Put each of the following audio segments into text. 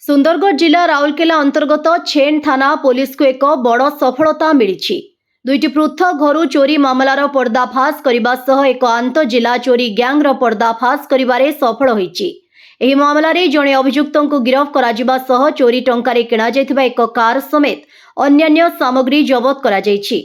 सुंदरगढ़ जिला राउरकेला अंतर्गत छेन थाना पुलिस को एक बड़ सफलता मिली। दुईटी पृथक घर चोरी मामलार पर्दाफाश करने सह एक आंत जिला चोरी गैंगर पर्दाफाश करिबारे सफल होईची। एही मामलारे जणे अभियुक्तों को गिरफ्त कराजिबा सह चोरी टंकारे किणा जाइथिबा एक कार समेत अन्यान्य सामग्री जबत करा जाइछि।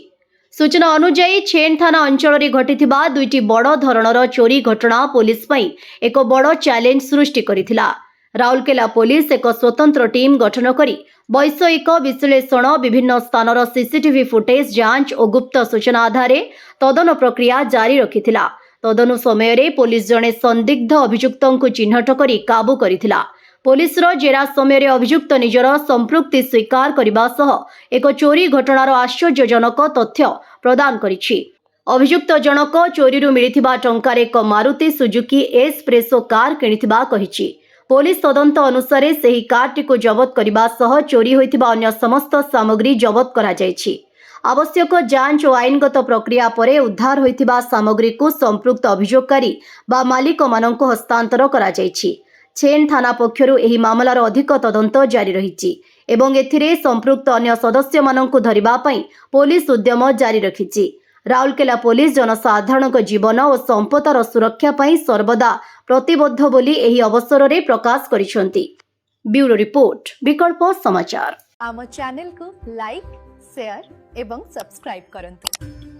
सूचना अनुसार छेन थाना अंचल में घटिथिबा दुईटी बड़ धरणर चोरी घटना पुलिस पई एक बड़ चैलेंज सृष्टि करिथिला। राउरकेला पुलिस एक स्वतंत्र टीम गठन करी वैषयिक विश्लेषण, विभिन्न स्थानर सीसीटीवी फुटेज जांच और गुप्त सूचना आधार तदन प्रक्रिया जारी रखिथिला। तदनु समय रे पुलिस जणे संदिग्ध अभियुक्तों को चिन्हट करी काबू करिथिला। पुलिस जेरा समय रे अभियुक्त निजर संपृक्ति स्वीकार करने सह एक चोरी घटनार आश्चर्यजनक तथ्य प्रदान करिछि। अभियुक्त जनक चोरी मिलिथिबा टंकार एक Maruti Suzuki S Presso car किनिथिबा कहिछि। पुलिस तदंत अनुसार सेही कारटी को जबत करने सह चोरी होइथिबा अन्य समस्त सामग्री जबत करा जाइछि। आवश्यक जांच और आईनगत प्रक्रिया परे उद्धार होइथिबा सामग्री को संपृक्त अभियोगकारी बा मालिक माननकु हस्तांतर करा जाइछि। छेन थाना पक्षरु एही मामलार अधिक तदंत जारी रहिछि एवं एथिरे संपृक्त अन्य सदस्य माननकु धरिबा पई पुलिस उद्यम जारी रखिछि। राउरकेला पुलिस जनसाधारण जीवन और संपदार सुरक्षा पई सर्वदा प्रतिबद्ध बोली एही अवसर रे प्रकाश करिसंती। ब्यूरो रिपोर्ट, विकल्प समाचार। आम चैनल को लाइक, शेयर एवं सब्सक्राइब करंतु।